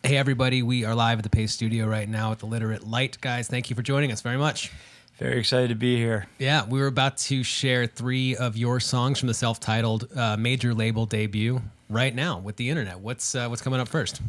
Hey, everybody. We are live at the Paste Studio right now with Illiterate Light. Guys, thank you for joining us very much. Very excited to be here. Yeah, we were about to share 3 of your songs from the self-titled major label debut right now with the internet. What's coming up first?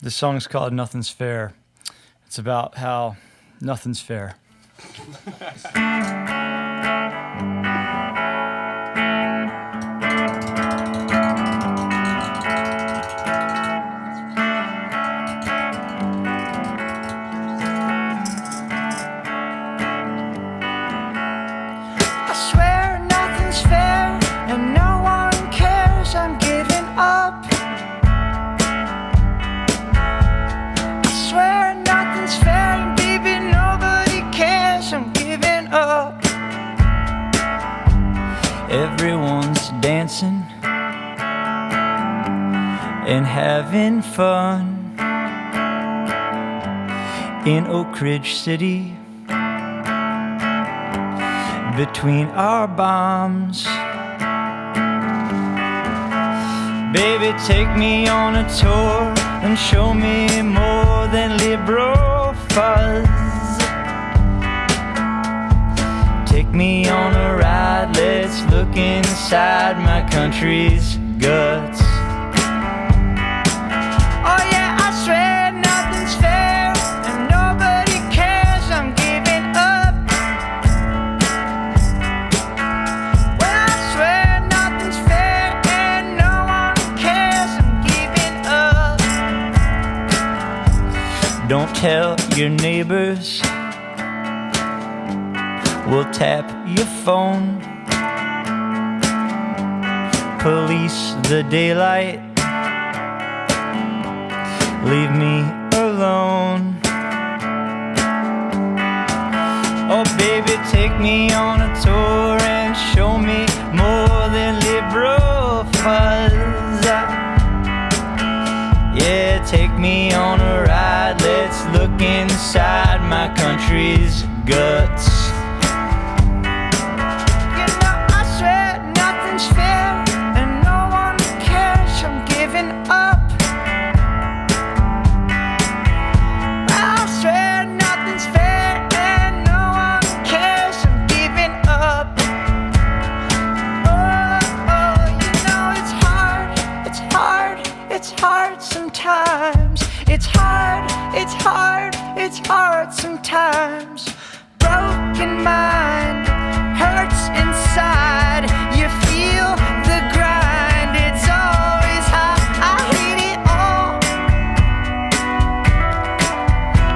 This song's called Nothing's Fair. It's about how nothing's fair. Everyone's dancing and having fun in Oak Ridge City between our bombs. Baby, take me on a tour and show me more than liberal fuzz. Take me on a ride, let's look inside my country's guts. Oh yeah, I swear nothing's fair and nobody cares, I'm giving up. Well, I swear nothing's fair and no one cares, I'm giving up. Don't tell your neighbors, we'll tap your phone. Police the daylight, leave me alone. Oh baby, take me on a tour and show me more than liberal fuzz. Yeah, take me on a ride, let's look inside my country's guts. It's hard sometimes. Broken mind hurts inside. You feel the grind, it's always high. I hate it all.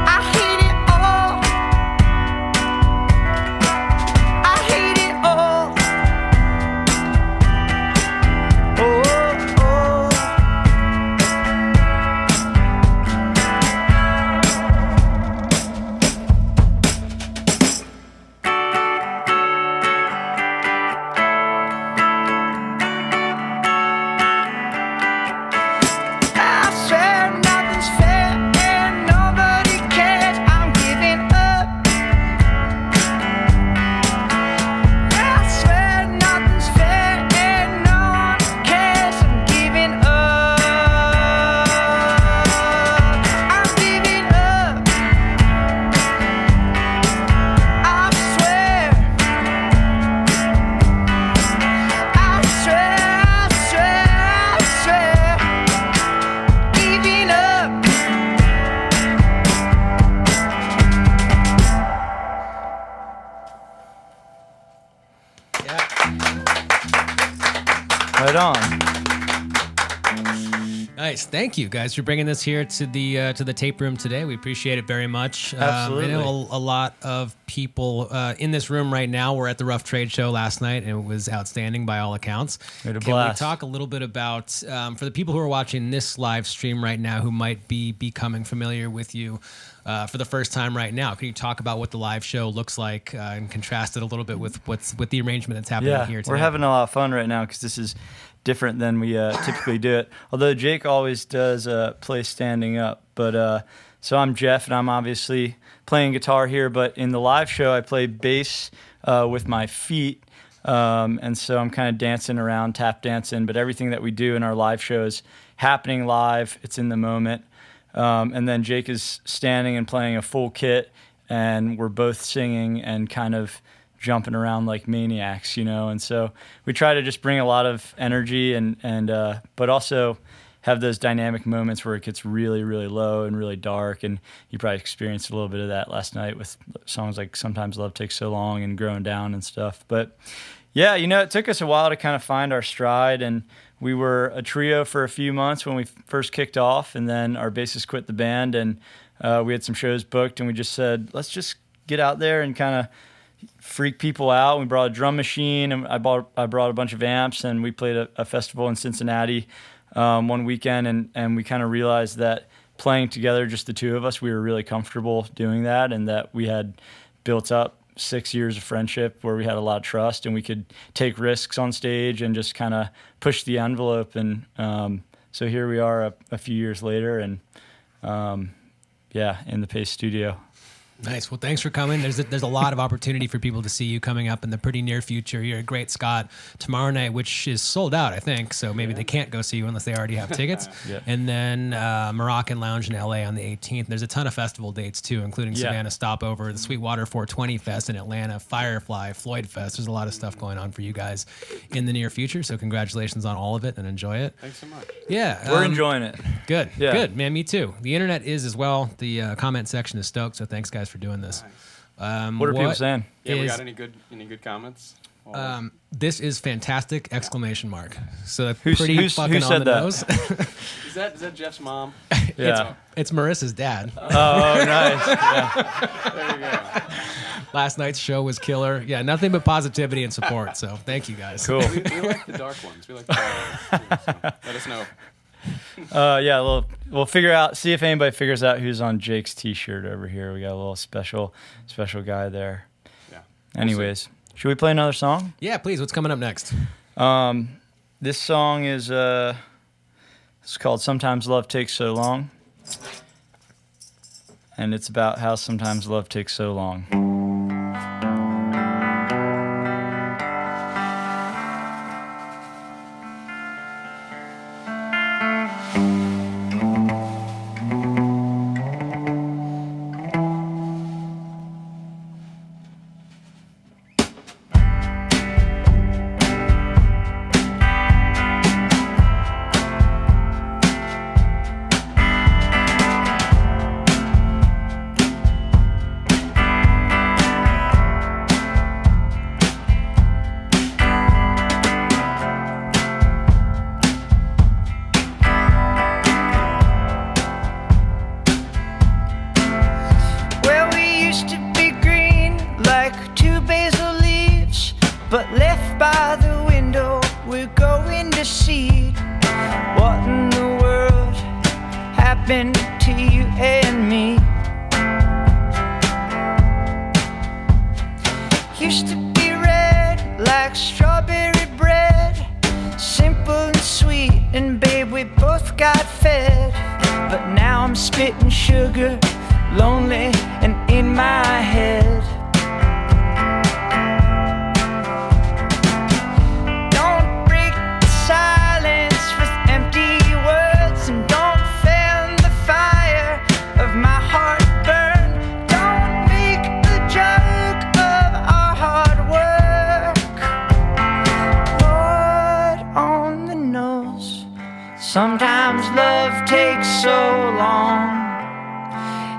I hate it all. I hate it all. Oh, oh. Right on. Nice, thank you guys for bringing this here to the tape room today. We appreciate it very much. Absolutely. I know a lot of people in this room right now were at the Rough Trade show last night, and it was outstanding by all accounts. Can we talk a little bit about for the people who are watching this live stream right now who might be becoming familiar with you for the first time right now? Can you talk about what the live show looks like and contrast it a little bit with the arrangement that's happening here today? We're having a lot of fun right now because this is different than we typically do it. Although Jake always does play standing up. But so I'm Jeff, and I'm obviously playing guitar here. But in the live show, I play bass with my feet. And so I'm kind of dancing around, tap dancing. But everything that we do in our live show is happening live. It's in the moment. And then Jake is standing and playing a full kit, and we're both singing and kind of jumping around like maniacs, And so we try to just bring a lot of energy but also have those dynamic moments where it gets really, really low and really dark. And you probably experienced a little bit of that last night with songs like Sometimes Love Takes So Long and Growing Down and stuff. But yeah, it took us a while to kind of find our stride, and we were a trio for a few months when we first kicked off, and then our bassist quit the band, and we had some shows booked, and we just said, let's just get out there and kind of freak people out. We brought a drum machine, and I brought a bunch of amps, and we played a festival in Cincinnati one weekend, and we kind of realized that playing together, just the two of us, we were really comfortable doing that, and that we had built up 6 years of friendship where we had a lot of trust, and we could take risks on stage and just kind of push the envelope. And so here we are a few years later, and in the Paste Studio. Nice. Well, thanks for coming. There's a lot of opportunity for people to see you coming up in the pretty near future. You're a great Scott tomorrow night, which is sold out, I think. So maybe they can't go see you unless they already have tickets. Yeah. And then Moroccan Lounge in LA on the 18th. There's a ton of festival dates too, including Savannah Stopover, the Sweetwater 420 Fest in Atlanta, Firefly, Floyd Fest. There's a lot of stuff going on for you guys in the near future. So congratulations on all of it, and enjoy it. Thanks so much. Yeah. We're enjoying it. Good. Yeah. Good, man. Me too. The internet is as well. The comment section is stoked. So thanks, guys, for doing this. Nice. What are people saying? Yeah, we got any good comments? This is fantastic! Exclamation mark. So that's Who pretty fucking said on the that? nose. Is that Jeff's mom? Yeah. It's Marissa's dad. Oh, nice. Yeah. There you go. Last night's show was killer. Yeah, nothing but positivity and support. So thank you guys. Cool. We like the dark ones. We like the dark ones too, so let us know. We'll figure out, see if anybody figures out who's on Jake's t-shirt over here. We got a little special guy there. Yeah. Anyways, should we play another song? Yeah, please. What's coming up next? This song is it's called Sometimes Love Takes So Long. And it's about how sometimes love takes so long. But left by the window, we're going to see what in the world happened to you and me. Used to be red like strawberry bread, simple and sweet, and babe, we both got fed. But now I'm spitting sugar, lonely and in my head. Sometimes love takes so long.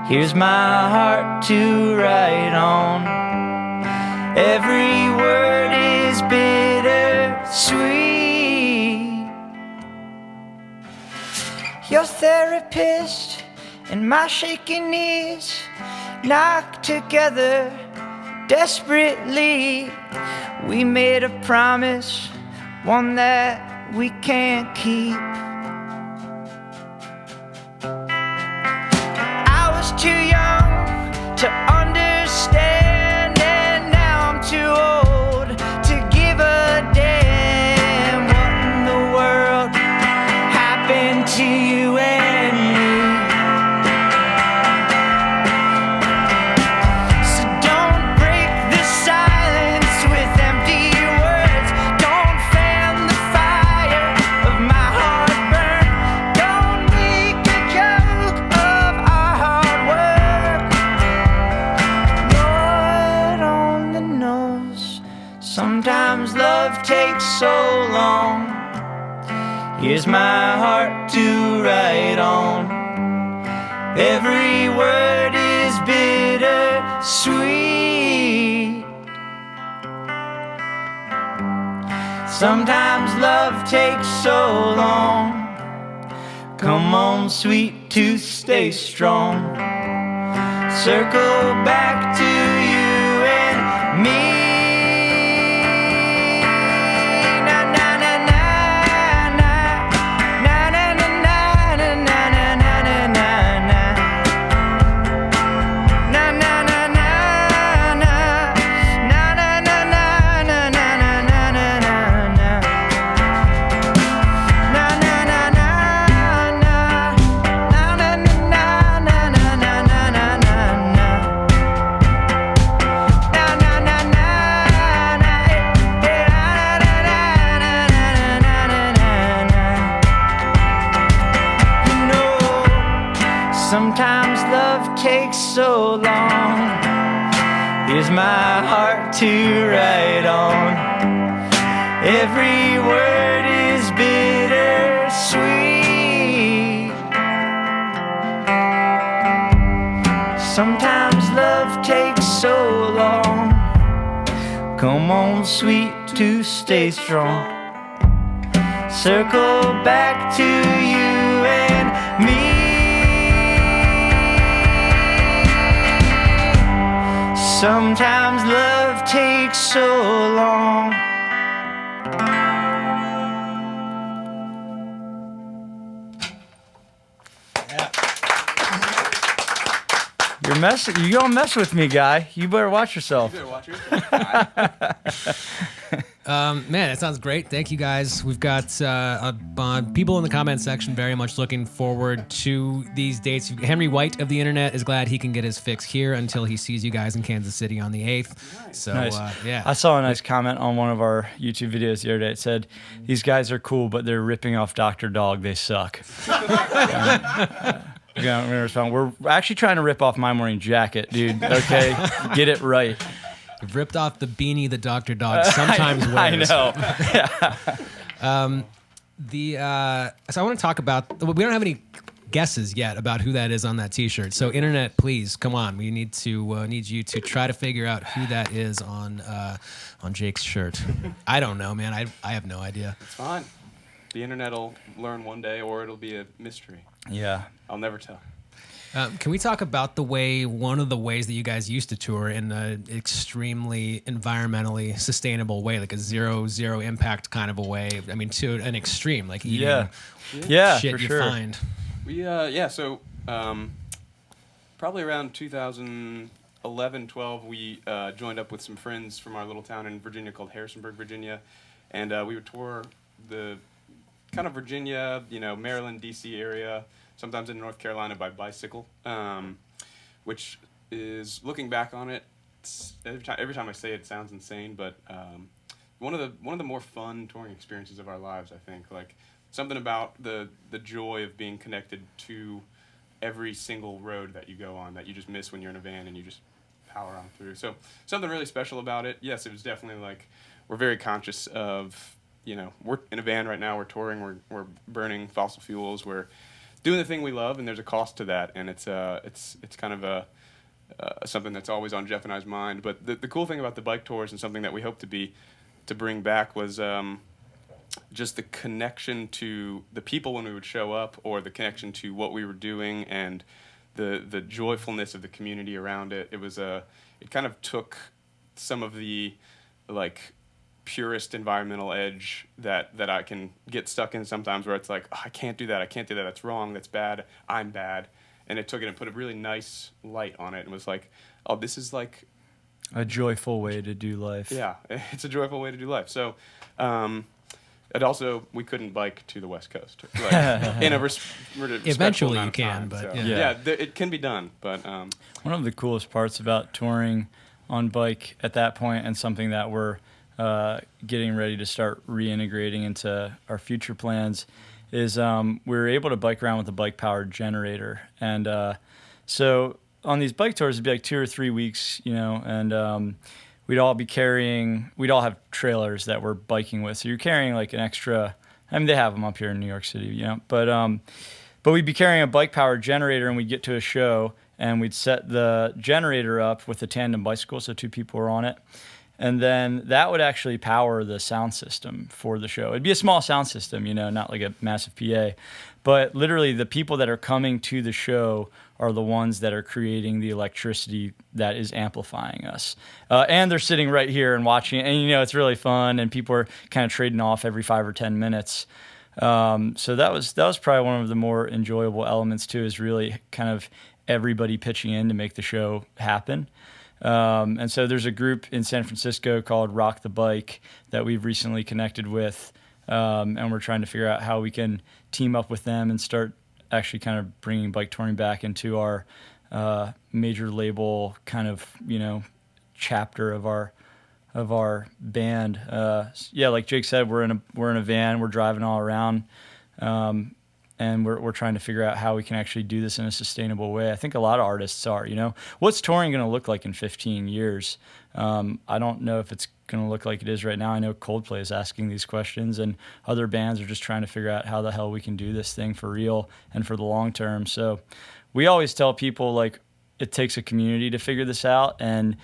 Here's my heart to write on. Every word is bitter sweet. Your therapist and my shaking knees knock together desperately. We made a promise, one that we can't keep. Too young to understand, and now I'm too old to give a damn. What in the world happened to you and me? So don't break the silence with empty words. Don't fan the fire of my heartburn. Don't make a joke of takes so long. Here's my heart to write on. Every word is bitter sweet. Sometimes love takes so long. Come on, sweet tooth, stay strong. Circle back to you and me. Sometimes love takes so long. Here's my heart to write on. Every word is bitter sweet. Sometimes love takes so long. Come on, sweet, to stay strong. Circle back to you and me. Sometimes love takes so long. You don't mess with me, guy. You better watch yourself. You better watch yourself. Man, it sounds great. Thank you, guys. We've got people in the comment section very much looking forward to these dates. Henry White of the internet is glad he can get his fix here until he sees you guys in Kansas City on the 8th. Nice. So, Nice. yeah. I saw a nice comment on one of our YouTube videos the other day. It said, "These guys are cool, but they're ripping off Dr. Dog. They suck." Yeah, I'm gonna respond. We're actually trying to rip off My Morning Jacket, dude. Okay, get it right. You've ripped off the beanie that Dr. Dog sometimes wears. I know. So I want to talk about. We don't have any guesses yet about who that is on that T-shirt. So internet, please come on. We need you to try to figure out who that is on Jake's shirt. I don't know, man. I have no idea. It's fine. The internet will learn one day, or it'll be a mystery. Yeah. I'll never tell. Can we talk about one of the ways that you guys used to tour in an extremely environmentally sustainable way, like a zero impact kind of a way? I mean, to an extreme, like eating shit for you sure. find. So probably around 2011, 12, we joined up with some friends from our little town in Virginia called Harrisonburg, Virginia, and we would tour the kind of Virginia, Maryland, D.C. area, sometimes in North Carolina by bicycle, which is, looking back on it, every time I say it, it sounds insane, but one of the more fun touring experiences of our lives, I think. Like, something about the joy of being connected to every single road that you go on that you just miss when you're in a van and you just power on through. So something really special about it. Yes, it was definitely like, we're very conscious of, we're in a van right now, we're touring, we're burning fossil fuels, we're doing the thing we love, and there's a cost to that, and it's kind of something that's always on Jeff and I's mind. But the cool thing about the bike tours, and something that we hope to bring back, was just the connection to the people when we would show up, or the connection to what we were doing, and the joyfulness of the community around it. It kind of took some of the purest environmental edge that I can get stuck in sometimes, where it's like, oh, I can't do that, that's wrong, that's bad, I'm bad. And it took it and put a really nice light on it, and was like, oh, this is like a joyful way to do life. Yeah, it's a joyful way to do life. So it also, we couldn't bike to the West Coast. In a eventually you amount of can, time. but So, yeah. It can be done. But one of the coolest parts about touring on bike at that point, and something that we're getting ready to start reintegrating into our future plans, is we were able to bike around with a bike-powered generator. And so on these bike tours, it'd be like 2 or 3 weeks, and we'd all have trailers that we're biking with. So you're carrying like an extra, I mean, they have them up here in New York City, but we'd be carrying a bike powered generator, and we'd get to a show and we'd set the generator up with a tandem bicycle. So 2 people were on it. And then that would actually power the sound system for the show. It'd be a small sound system, not like a massive PA. But literally the people that are coming to the show are the ones that are creating the electricity that is amplifying us. And they're sitting right here and watching it. And, it's really fun. And people are kind of trading off every 5 or 10 minutes. So that was probably one of the more enjoyable elements, too, is really kind of everybody pitching in to make the show happen. And so there's a group in San Francisco called Rock the Bike that we've recently connected with, and we're trying to figure out how we can team up with them and start actually kind of bringing bike touring back into our major label kind of chapter of our band. Like Jake said, we're in a van, we're driving all around. And we're trying to figure out how we can actually do this in a sustainable way. I think a lot of artists are, What's touring going to look like in 15 years? I don't know if it's going to look like it is right now. I know Coldplay is asking these questions, and other bands are just trying to figure out how the hell we can do this thing for real and for the long term. So we always tell people, like, it takes a community to figure this out. And,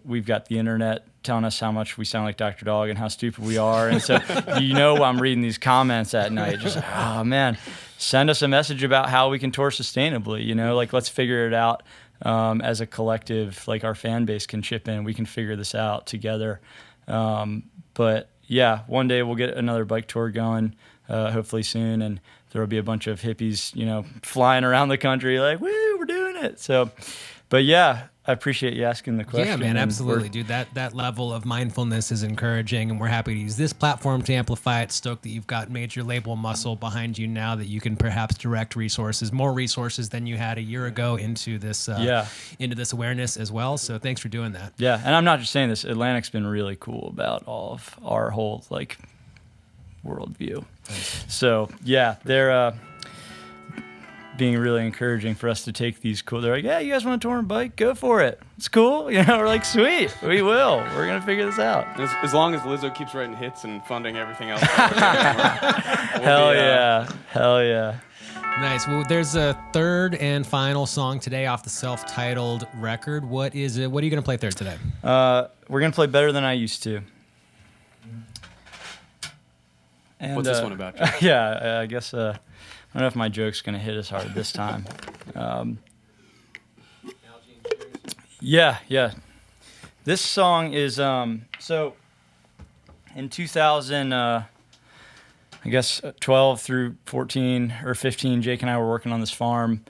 we've got the internet telling us how much we sound like Dr. Dog and how stupid we are. And so, I'm reading these comments at night, just, oh man, send us a message about how we can tour sustainably, like, let's figure it out as a collective, like our fan base can chip in, we can figure this out together. But yeah, one day we'll get another bike tour going, hopefully soon. And there'll be a bunch of hippies, flying around the country like, woo, we're doing it. So, but yeah, I appreciate you asking the question. Yeah, man, absolutely, dude. That level of mindfulness is encouraging, and we're happy to use this platform to amplify it. Stoked that you've got major label muscle behind you now, that you can perhaps direct more resources than you had a year ago into this awareness as well. So thanks for doing that. Yeah, and I'm not just saying this. Atlantic's been really cool about all of our whole worldview. Thanks. So yeah, they're being really encouraging for us to take these cool. They're like, yeah, you guys want to tour and bike? Go for it. It's cool. We're like, sweet, we will. We're going to figure this out. As long as Lizzo keeps writing hits and funding everything else. Hell yeah. Nice. Well, there's a third and final song today off the self-titled record. What is it? What are you going to play third today? We're going to play Better Than I Used To. And, what's this one about, Joe? Yeah, I guess... I don't know if my joke's going to hit as hard this time. Yeah. This song is, so in 2000, 12 through 14 or 15, Jake and I were working on this farm.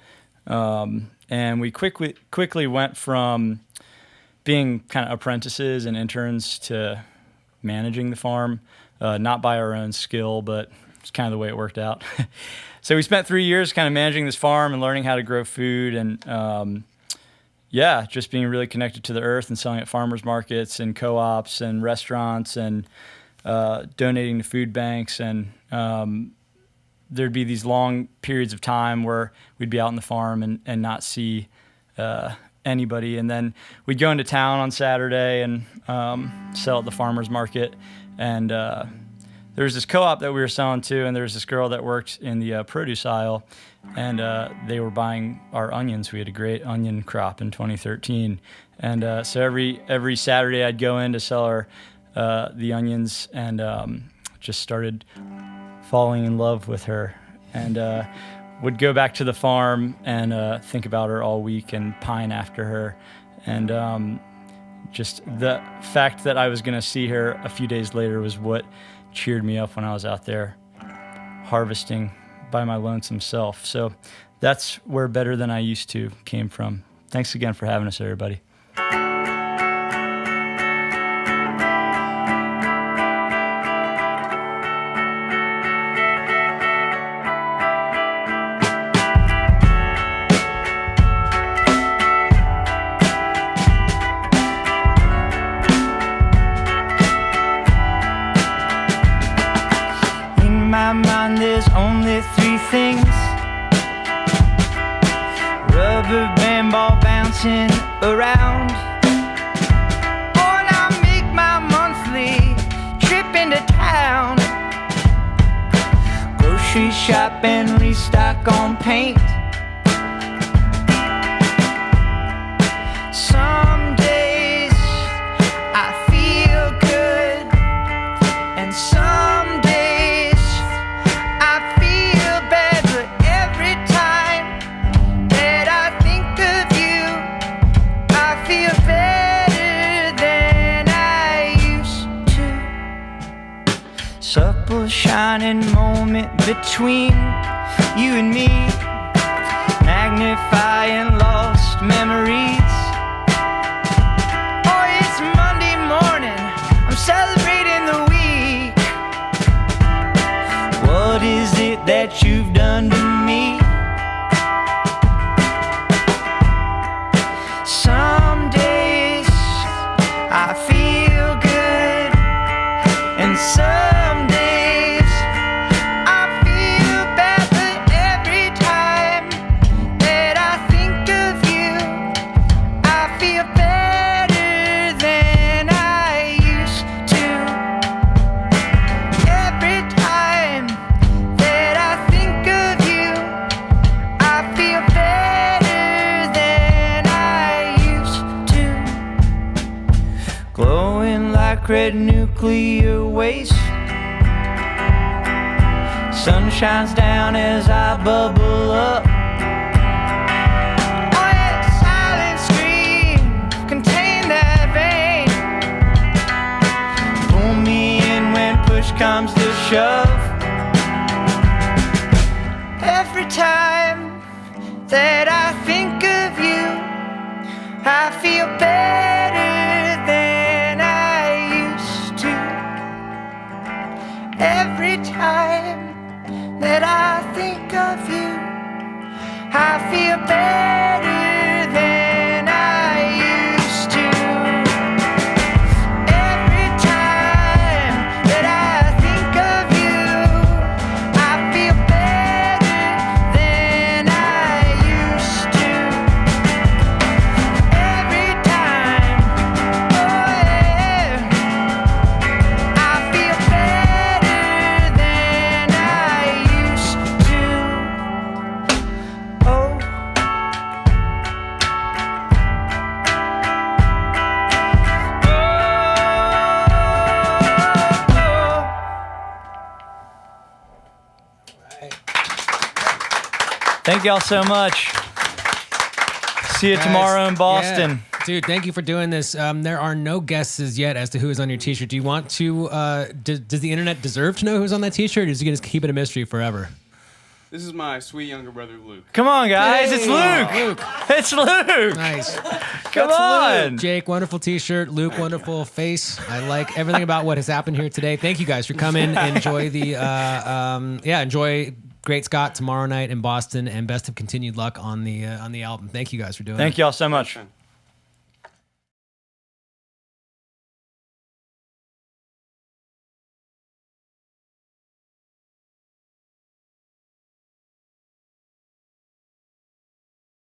And we quickly went from being kind of apprentices and interns to managing the farm, not by our own skill, but it's kind of the way it worked out. So we spent 3 years kind of managing this farm and learning how to grow food, and just being really connected to the earth and selling at farmers markets and co-ops and restaurants and donating to food banks. And there'd be these long periods of time where we'd be out on the farm and not see anybody. And then we'd go into town on Saturday and sell at the farmers market. And there was this co-op that we were selling to, and there was this girl that worked in the produce aisle, and they were buying our onions. We had a great onion crop in 2013. And so every Saturday I'd go in to sell her the onions, and just started falling in love with her, and would go back to the farm and think about her all week and pine after her. And just the fact that I was going to see her a few days later was what cheered me up when I was out there harvesting by my lonesome self. So that's where Better Than I Used To came from. Thanks again for having us, everybody. My mind, there's only three things: rubber band ball bouncing around, worn shop and restock on paint. Some days I feel good, and some days I feel bad, but every time that I think of you, I feel better than I used to. Supple shining moment between you and me, magnifying lost memories. Oh, it's Monday morning, I'm celebrating the week. What is it that you've done to me? Some days I feel good, and some days I feel bad, but every time that I think of you, I feel better than I used to. Every time that I think of you, I feel better than I used to. Glowing like red nuclear waste, sun shines down as I bubble up. Oh, yeah, silent scream, contain that vein. Pull me in when push comes to shove. Every time that I think of you, I feel better than I used to. Every time that I think of you, I feel better than I used to. Every time that I think of you, I feel better than I used to. Every time, oh yeah, I feel better than I used to. Oh. Thank y'all so much. See you tomorrow in Boston. Yeah. Dude, thank you for doing this. There are no guesses yet as to who is on your t-shirt. Do you want to, does the internet deserve to know who's on that t-shirt, or is you going to keep it a mystery forever? This is my sweet younger brother, Luke. Come on, guys. It's Luke. Luke. It's Luke. Nice. Come on. Jake, wonderful t-shirt. Luke, wonderful face. I like everything about what has happened here today. Thank you guys for coming. Enjoy the, enjoy Great Scott tomorrow night in Boston, and best of continued luck on the album. Thank you guys for doing it. Thank y'all so much.